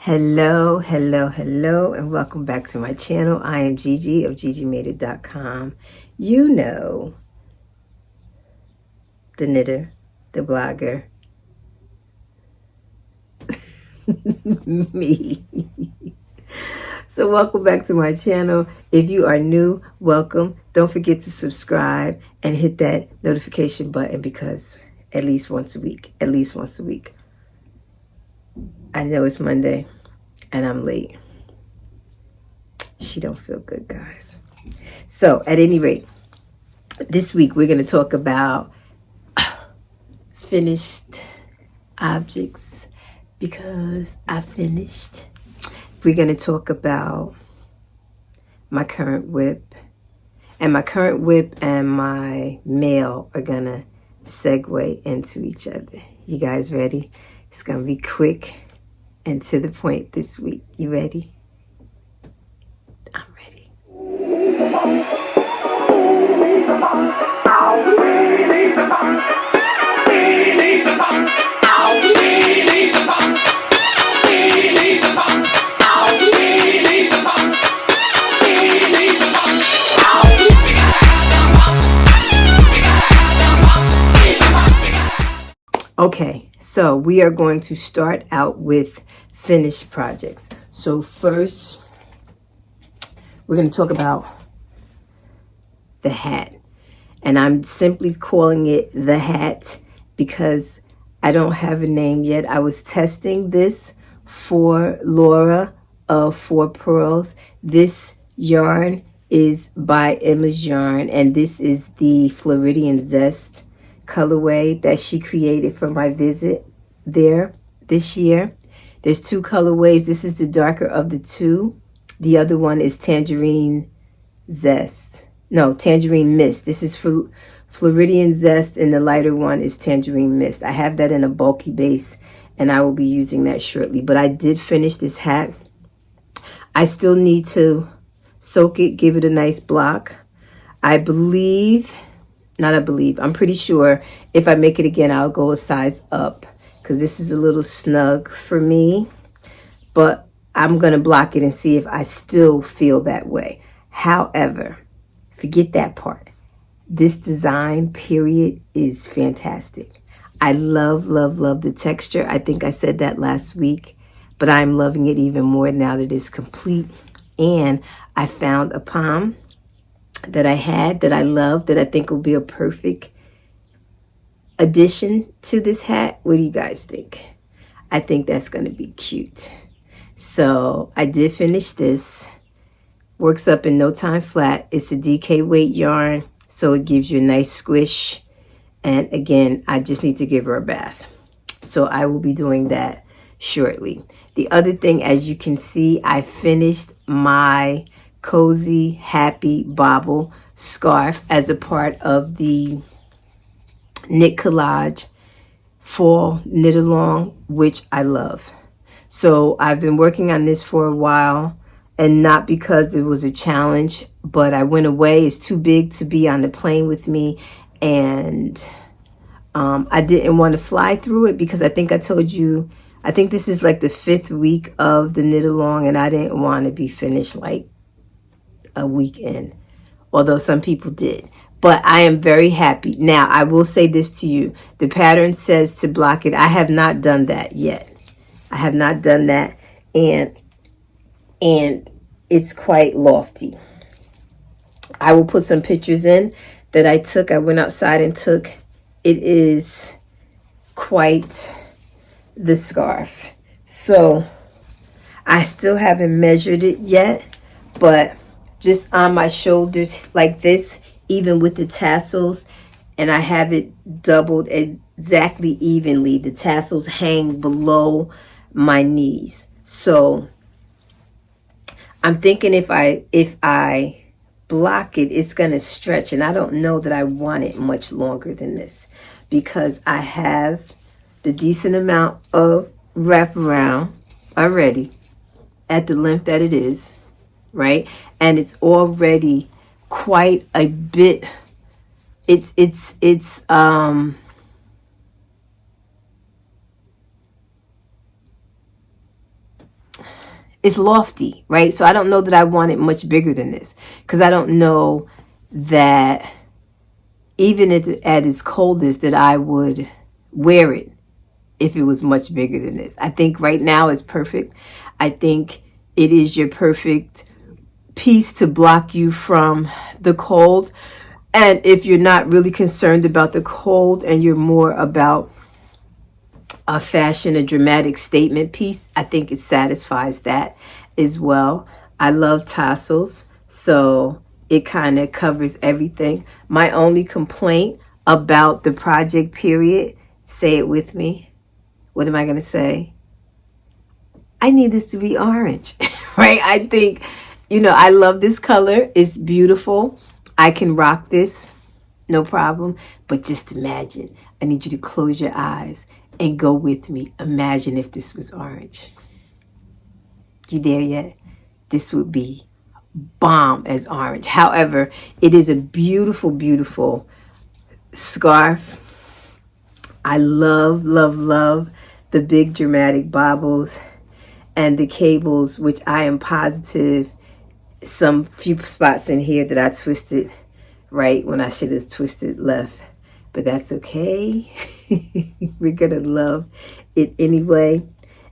Hello, and welcome back to my channel. I am Gigi of GGmadeit.com. You know, the knitter, the blogger, me. So welcome back to my channel. If you are new, welcome. Don't forget to subscribe and hit that notification button because at least once a week. I know it's Monday and I'm late. She don't feel good, guys. So at any rate, this week we're going to talk about finished objects because I finished. We're going to talk about my current whip, and my current whip and my mail are going to segue into each other. You guys ready? It's going to be quick and to the point this week. You ready? I'm ready. Okay, so we are going to start out with finished projects. So first, we're going to talk about the hat. And I'm simply calling it the hat because I don't have a name yet. I was testing this for Laura of Purls. This yarn is by Emma's Yarn, and this is the Floridian Zest colorway that she created for my visit there this year. There's two colorways. This is the darker of the two. The other one is Tangerine Zest. No, Tangerine Mist. This is for Floridian Zest, and the lighter one is Tangerine Mist. I have that in a bulky base, and I will be using that shortly. But I did finish this hat. I still need to soak it, give it a nice block. I'm pretty sure if I make it again, I'll go a size up because this is a little snug for me. But I'm going to block it and see if I still feel that way. However, forget that part. This design, period, is fantastic. I love the texture. I think I said that last week, but I'm loving it even more now that it's complete. And I found a pom that I had that I love that I think will be a perfect addition to this hat. What do you guys think? I think that's going to be cute. So I did finish this. Works up in no time flat. It's a DK weight yarn, so it gives you a nice squish. And again, I just need to give her a bath. So I will be doing that shortly. The other thing, as you can see, I finished my Cozy Happy Bobble scarf as a part of the Knit Collage Fall Knit Along, which I love. So I've been working on this for a while, and not because it was a challenge, but I went away. It's too big to be on the plane with me, and I didn't want to fly through it because I think I told you, I think this is like the 5th week of the knit along, and I didn't want to be finished like a weekend, although some people did. But I am very happy. Now, I will say this to you. The pattern says to block it. I have not done that yet. I have not done that, and it's quite lofty. I will put some pictures in that I took. I went outside and took. It is quite the scarf. So I still haven't measured it yet, but just on my shoulders like this, even with the tassels, and I have it doubled exactly evenly. The tassels hang below my knees. So I'm thinking if I block it, it's going to stretch, and I don't know that I want it much longer than this because I have the decent amount of wraparound already at the length that it is, right? And it's already quite a bit. It's it's lofty, right? So I don't know that I want it much bigger than this, because I don't know that even at its coldest that I would wear it if it was much bigger than this. I think right now is perfect. I think it is your perfect piece to block you from the cold. And if you're not really concerned about the cold and you're more about a fashion, a dramatic statement piece, I think it satisfies that as well. I love tassels, so it kind of covers everything. My only complaint about the project period, say it with me. What am I going to say? I need this to be orange, right? I think, I love this color. It's beautiful. I can rock this, no problem. But just imagine, I need you to close your eyes and go with me. Imagine if this was orange. You there yet? This would be bomb as orange. However, it is a beautiful, beautiful scarf. I love, love, love the big dramatic bobbles and the cables, which I am positive some few spots in here that I twisted right when I should have twisted left. But that's okay. We're going to love it anyway.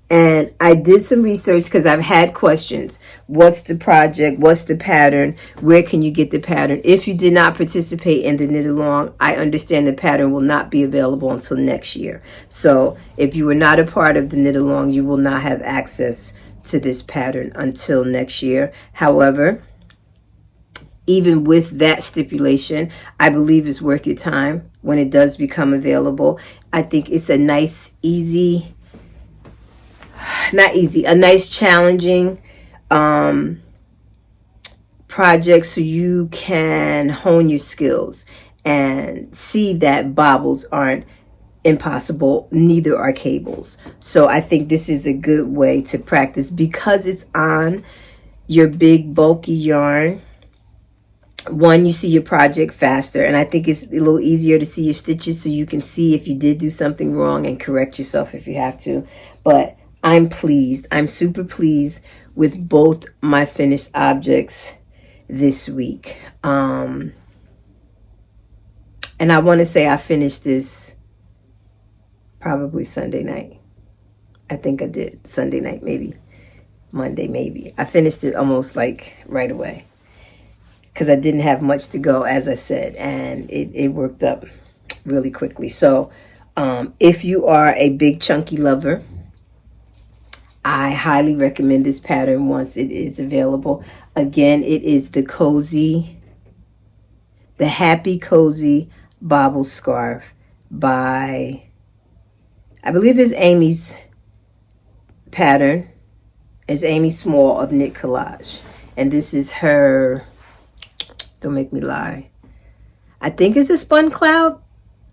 And I did some research because I've had questions. What's the project? What's the pattern? Where can you get the pattern? If you did not participate in the knit along, I understand the pattern will not be available until next year. So if you were not a part of the knit along, you will not have access to this pattern until next year. However, even with that stipulation, I believe it's worth your time when it does become available. I think it's a nice, a nice challenging project, so you can hone your skills and see that bobbles aren't impossible, neither are cables. So I think this is a good way to practice because it's on your big bulky yarn. One, you see your project faster, and I think it's a little easier to see your stitches so you can see if you did do something wrong and correct yourself if you have to. But I'm pleased. I'm super pleased with both my finished objects this week. And I want to say I finished this probably Sunday night. I think I did. Sunday night, maybe. Monday, maybe. I finished it almost like right away, because I didn't have much to go, as I said, and it worked up really quickly. So if you are a big chunky lover, I highly recommend this pattern once it is available. Again, it is the Happy Cozy Bobble Scarf by, I believe it's Amy's pattern. It's Amy Small of Knit Collage. And this is her, don't make me lie, I think it's a Spun Cloud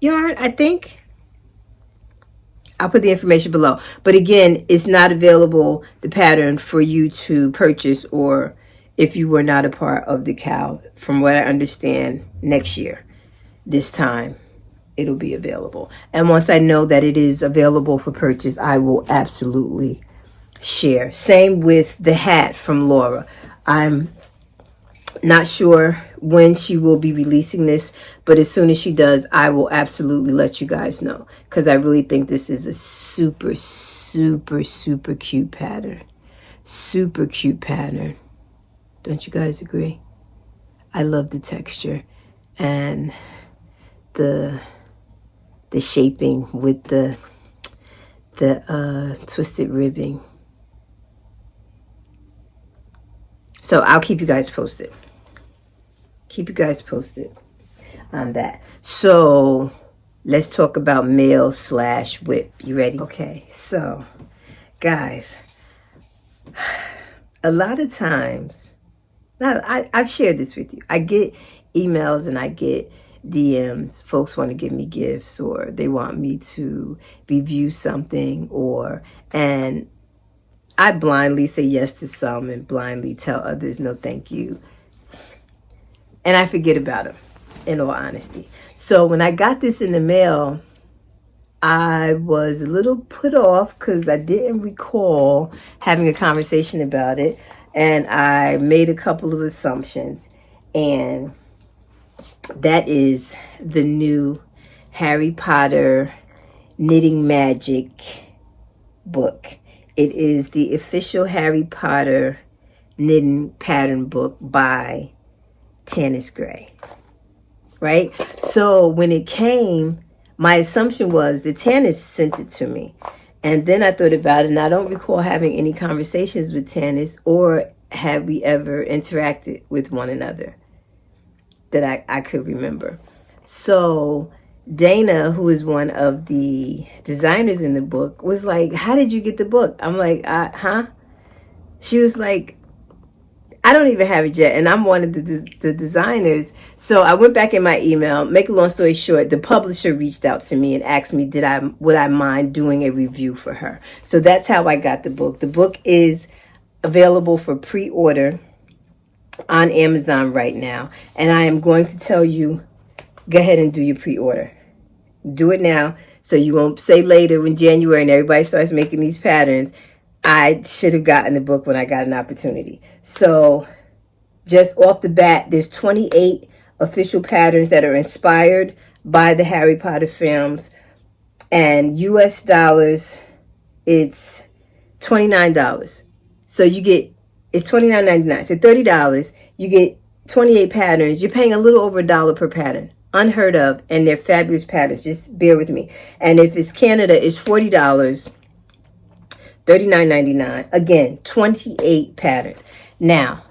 yarn, I think. I'll put the information below. But again, it's not available, the pattern, for you to purchase, or if you were not a part of the cow. From what I understand, next year, this time, it'll be available. And once I know that it is available for purchase, I will absolutely share. Same with the hat from Laura. I'm not sure when she will be releasing this, but as soon as she does, I will absolutely let you guys know, because I really think this is a super, super, super cute pattern. Super cute pattern. Don't you guys agree? I love the texture and the shaping with the twisted ribbing. So I'll keep you guys posted. Keep you guys posted on that. So let's talk about mail/whip. You ready? Okay, so guys, a lot of times, I've shared this with you. I get emails and I get DMs. Folks want to give me gifts, or they want me to review something, and I blindly say yes to some and blindly tell others no thank you. And I forget about them, in all honesty. So when I got this in the mail, I was a little put off because I didn't recall having a conversation about it. And I made a couple of assumptions. And that is the new Harry Potter Knitting Magic book. It is the official Harry Potter knitting pattern book by Tannis Gray. Right? So when it came, my assumption was that Tannis sent it to me. And then I thought about it, and I don't recall having any conversations with Tannis, or had we ever interacted with one another that I could remember. So Dana, who is one of the designers in the book, was like, how did you get the book? I'm like, huh? She was like, I don't even have it yet, and I'm one of the designers. So I went back in my email. Make a long story short, the publisher reached out to me and asked me, would I mind doing a review for her? So that's how I got the book. The book is available for pre-order on Amazon right now, and I am going to tell you, go ahead and do your pre-order. Do it now, so you won't say later in January and everybody starts making these patterns, I should have gotten the book when I got an opportunity. So just off the bat, there's 28 official patterns that are inspired by the Harry Potter films. And US dollars, it's $29. So you get, it's $29.99. So $30, you get 28 patterns. You're paying a little over $1 per pattern. Unheard of. And they're fabulous patterns. Just bear with me. And if it's Canada, it's $40. $39.99. Again, 28 patterns. Now,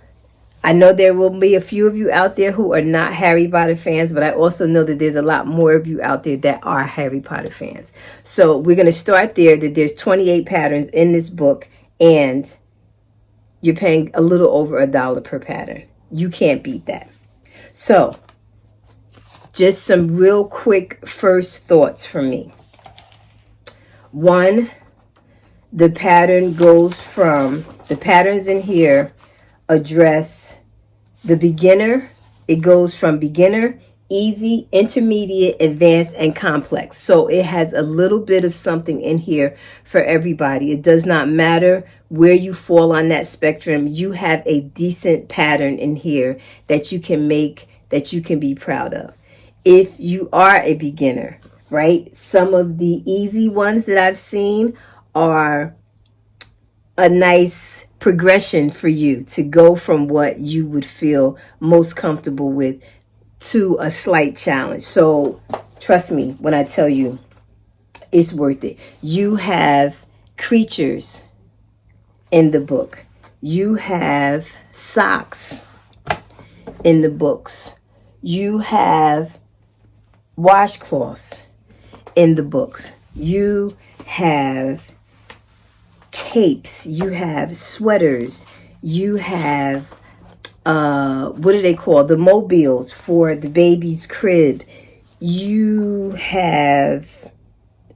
I know there will be a few of you out there who are not Harry Potter fans, but I also know that there's a lot more of you out there that are Harry Potter fans. So we're going to start there, that there's 28 patterns in this book, and you're paying a little over $1 per pattern. You can't beat that. So, just some real quick first thoughts from me. One, the pattern goes from, the patterns in here address the beginner. It goes from beginner, easy, intermediate, advanced, and complex. So it has a little bit of something in here for everybody. It does not matter where you fall on that spectrum. You have a decent pattern in here that you can make, that you can be proud of. If you are a beginner, right? Some of the easy ones that I've seen are a nice progression for you to go from what you would feel most comfortable with to a slight challenge. So trust me when I tell you, it's worth it. You have creatures in the book. You have socks in the books. You have washcloths in the books. You have capes, you have sweaters, you have what do they call, the mobiles for the baby's crib. You have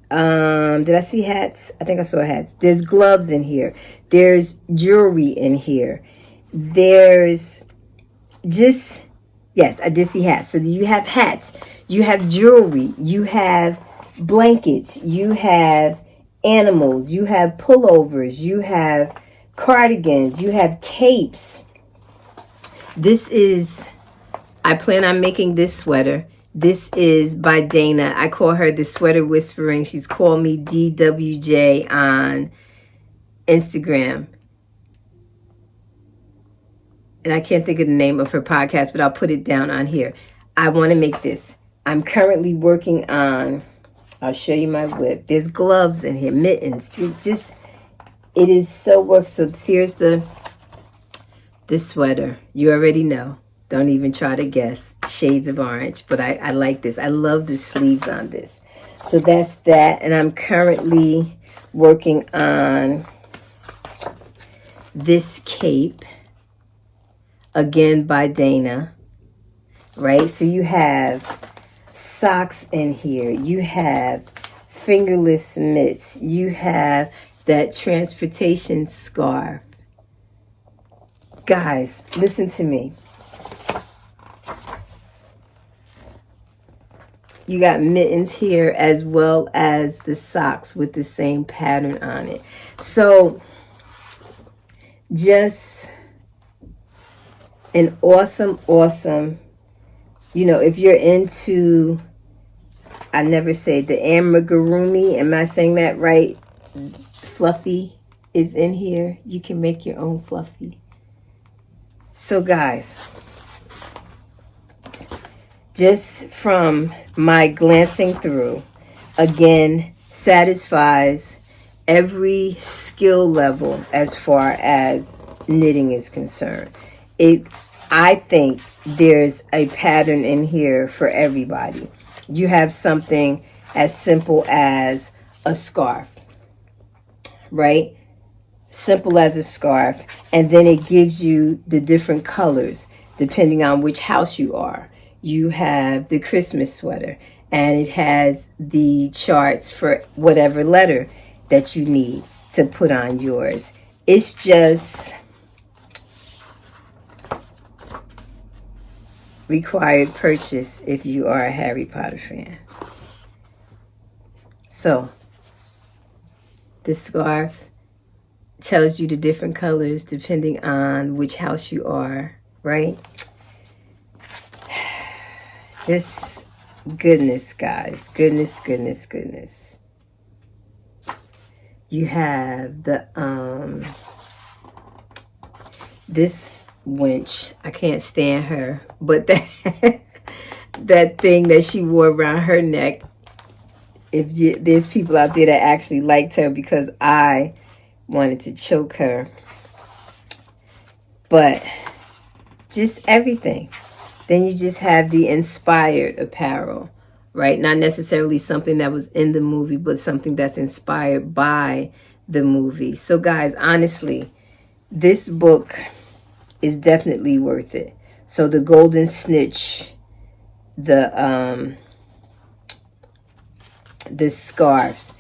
did I see hats? I think I saw hats. There's gloves in here. There's jewelry in here. There's just, yes, I did see hats. So you have hats, you have jewelry, you have blankets, you have animals, you have pullovers, you have cardigans, you have capes. This is, I plan on making this sweater. This is by Dana. I call her the Sweater Whispering. She's called me DWJ on Instagram. And I can't think of the name of her podcast, but I'll put it down on here. I want to make this. I'm currently working on, I'll show you my whip. There's gloves in here, mittens. It is so work. So here's the sweater. You already know. Don't even try to guess. Shades of orange. But I like this. I love the sleeves on this. So that's that. And I'm currently working on this cape. Again by Dana. Right? So you have socks in here. You have fingerless mitts. You have that transportation scarf. Guys, listen to me. You got mittens here as well as the socks with the same pattern on it. So just an awesome, if you're into, I never say the amigurumi, am I saying that right? Fluffy is in here. You can make your own fluffy. So guys, just from my glancing through, again, satisfies every skill level as far as knitting is concerned. I think there's a pattern in here for everybody. You have something as simple as a scarf, right? Simple as a scarf. And then it gives you the different colors depending on which house you are. You have the Christmas sweater, and it has the charts for whatever letter that you need to put on yours. It's just required purchase if you are a Harry Potter fan. So the scarves tells you the different colors depending on which house you are, right? Just goodness, guys. Goodness. You have the this wench, I can't stand her, but that thing that she wore around her neck, there's people out there that actually liked her, because I wanted to choke her. But just everything. Then you just have the inspired apparel, right? Not necessarily something that was in the movie, but something that's inspired by the movie. So guys, honestly, this book is definitely worth it. So the golden snitch, the scarves,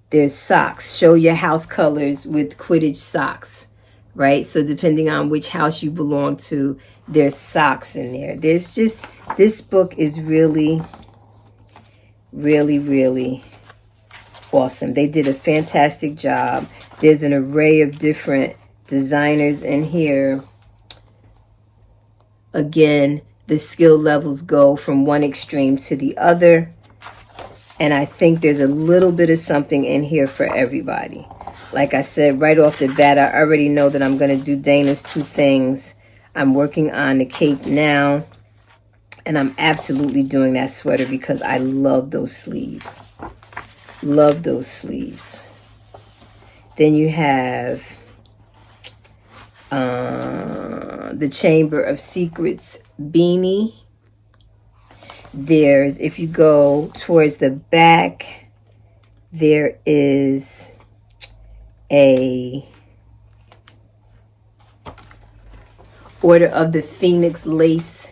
there's socks. Show your house colors with Quidditch socks, right? So depending on which house you belong to, there's socks in there. There's just, this book is really awesome. They did a fantastic job. There's an array of different designers in here. Again, the skill levels go from one extreme to the other. And I think there's a little bit of something in here for everybody. Like I said, right off the bat, I already know that I'm going to do Dana's two things. I'm working on the cape now. And I'm absolutely doing that sweater because I love those sleeves. Love those sleeves. Then you have the Chamber of Secrets beanie. There's, if you go towards the back, there is a Order of the Phoenix lace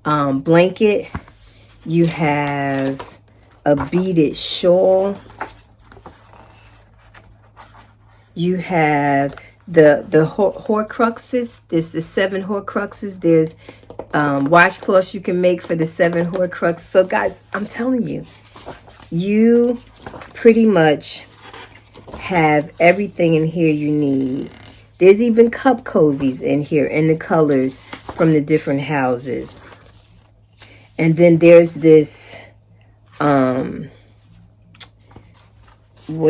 blanket. You have a beaded shawl. You have the Horcruxes. There's the 7 Horcruxes. There's washcloths you can make for the 7 Horcruxes. So guys, I'm telling you, you pretty much have everything in here you need. There's even cup cozies in here in the colors from the different houses. And then there's this, what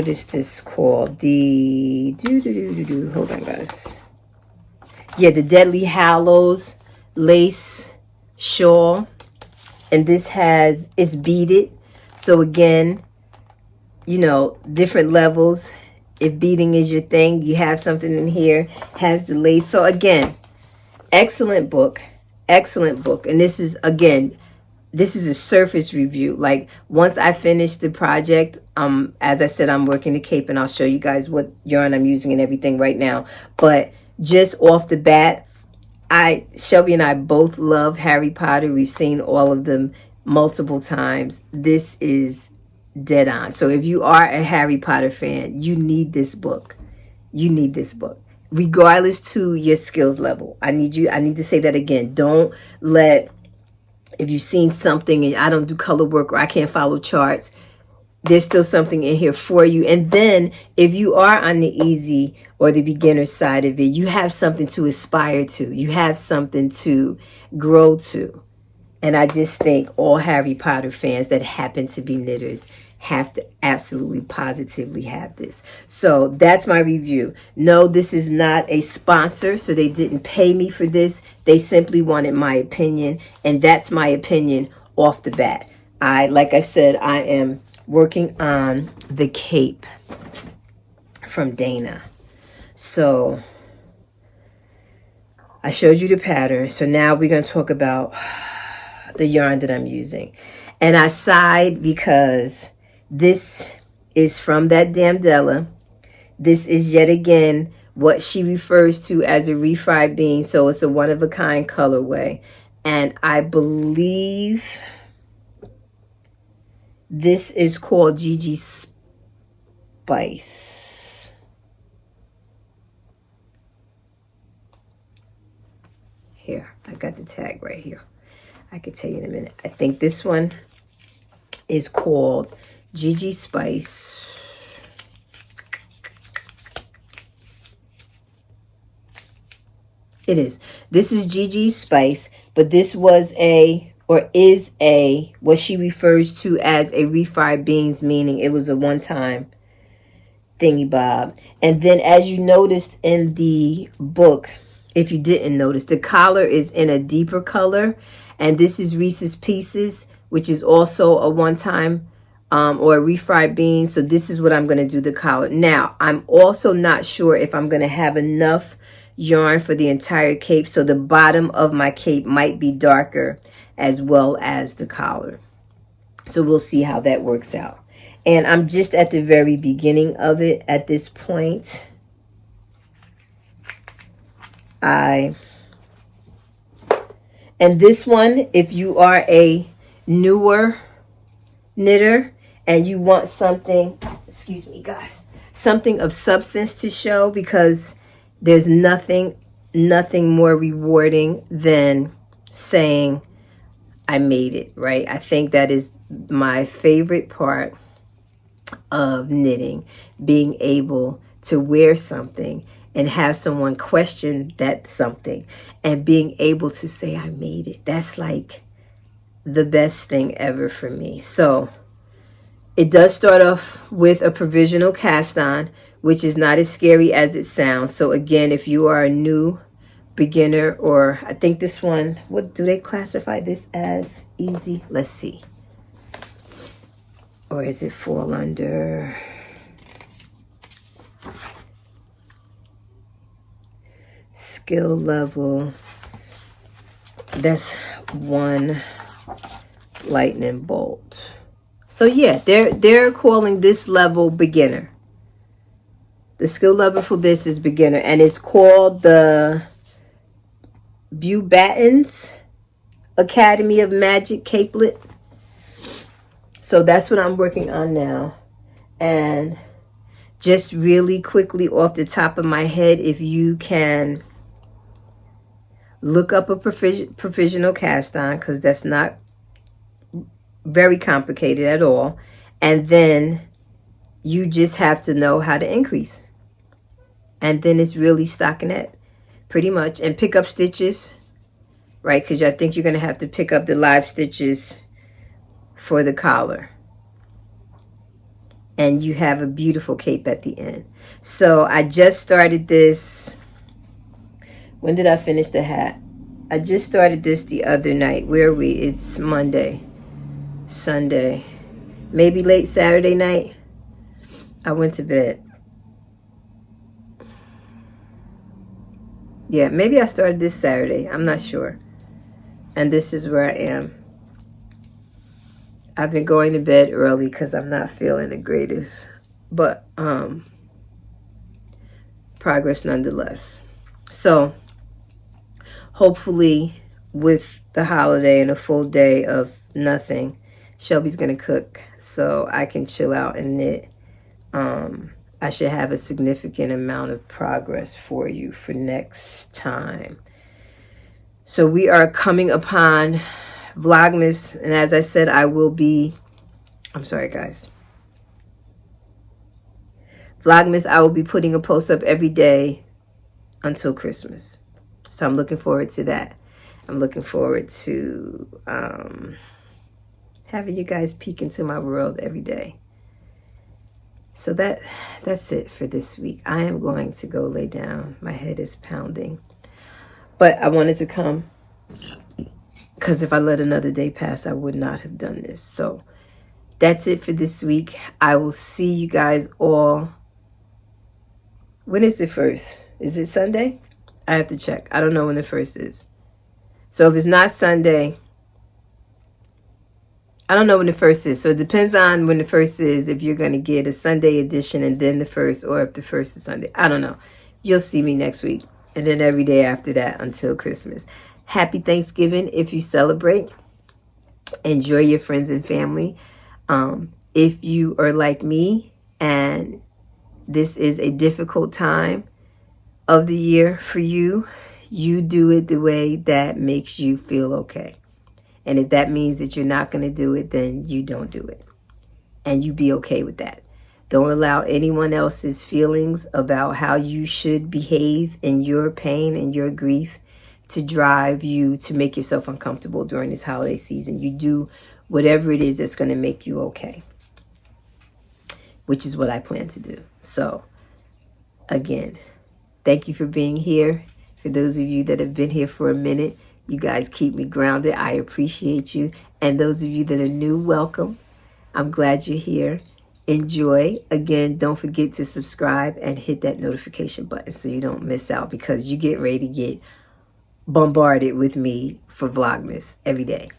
is this called? The, hold on guys. Yeah, the Deadly Hallows lace shawl. And this it's beaded. So again, different levels. If beading is your thing, you have something in here, has the lace. So again, excellent book. And this is, again, this is a surface review. Like, once I finish the project, as I said, I'm working the cape, and I'll show you guys what yarn I'm using and everything right now. But just off the bat, Shelby and I both love Harry Potter. We've seen all of them multiple times. This is dead on. So if you are a Harry Potter fan, you need this book. regardless to your skills level. I need to say that again. Don't let, if you've seen something and I don't do color work or I can't follow charts, there's still something in here for you. And then if you are on the easy or the beginner side of it, you have something to aspire to. You have something to grow to. And I just think all Harry Potter fans that happen to be knitters have to absolutely positively have this. So that's my review. No, this is not a sponsor, so they didn't pay me for this. They simply wanted my opinion, and that's my opinion off the bat. Like I said, I am working on the cape from Dana. So I showed you the pattern. So now we're going to talk about the yarn that I'm using. And I sighed because this is from that damn Della. This is yet again what she refers to as a refried bean. So it's a one-of-a-kind colorway. And I believe this is called GG Spice. Here, I got the tag right here. I can tell you in a minute. I think this one is called GG Spice. It is. This is GG Spice, but this was is what she refers to as a refried beans, meaning it was a one-time thingy bob. And then as you noticed in the book, if you didn't notice, the collar is in a deeper color. And this is Reese's Pieces, which is also a one-time or a refried bean. So this is what I'm going to do the collar. Now, I'm also not sure if I'm going to have enough yarn for the entire cape. So the bottom of my cape might be darker as well as the collar. So we'll see how that works out. And I'm just at the very beginning of it at this point. And this one, if you are a newer knitter and you want something, excuse me guys, something of substance to show, because there's nothing more rewarding than saying I made it, right? I think that is my favorite part of knitting, being able to wear something and have someone question that something and being able to say I made it. That's like the best thing ever for me. So it does start off with a provisional cast on, which is not as scary as it sounds. So again, if you are a new beginner, or I think this one, what do they classify this as? Easy? Let's see. Or is it fall under skill level? That's one lightning bolt. So yeah, they're calling this level beginner. The skill level for this is beginner, and it's called the Bubatons Academy of Magic Capelet. So that's what I'm working on now. And just really quickly off the top of my head, if you can look up a provisional cast on, because that's not very complicated at all. And then you just have to know how to increase. And then it's really stockinette, pretty much. And pick up stitches, right? Because I think you're going to have to pick up the live stitches for the collar. And you have a beautiful cape at the end. So I just started this. When did I finish the hat? I just started this the other night. Where are we? It's Monday, Sunday, maybe late Saturday night. I went to bed. Yeah, maybe I started this Saturday. I'm not sure. And this is where I am. I've been going to bed early because I'm not feeling the greatest. But progress nonetheless. So hopefully with the holiday and a full day of nothing, Shelby's going to cook so I can chill out and knit. I should have a significant amount of progress for you for next time. So we are coming upon Vlogmas, and as I said, I'm sorry guys. Vlogmas, I will be putting a post up every day until Christmas. So I'm looking forward to that. I'm looking forward to having you guys peek into my world every day. So that's it for this week. I am going to go lay down. My head is pounding. But I wanted to come because if I let another day pass, I would not have done this. So that's it for this week. I will see you guys all. When is the 1st? Is it Sunday? I have to check. I don't know when the 1st is. So if it's not Sunday, I don't know when the 1st is. So it depends on when the 1st is, if you're going to get a Sunday edition and then the 1st, or if the 1st is Sunday. I don't know. You'll see me next week. And then every day after that until Christmas. Happy Thanksgiving if you celebrate. Enjoy your friends and family. If you are like me and this is a difficult time of the year for you, you do it the way that makes you feel okay. And if that means that you're not going to do it, then you don't do it. And you be okay with that. Don't allow anyone else's feelings about how you should behave in your pain and your grief to drive you to make yourself uncomfortable during this holiday season. You do whatever it is that's going to make you okay, which is what I plan to do. So, again, thank you for being here. For those of you that have been here for a minute, you guys keep me grounded. I appreciate you. And those of you that are new, welcome. I'm glad you're here. Enjoy. Again, don't forget to subscribe and hit that notification button so you don't miss out, because you get ready to get bombarded with me for Vlogmas every day.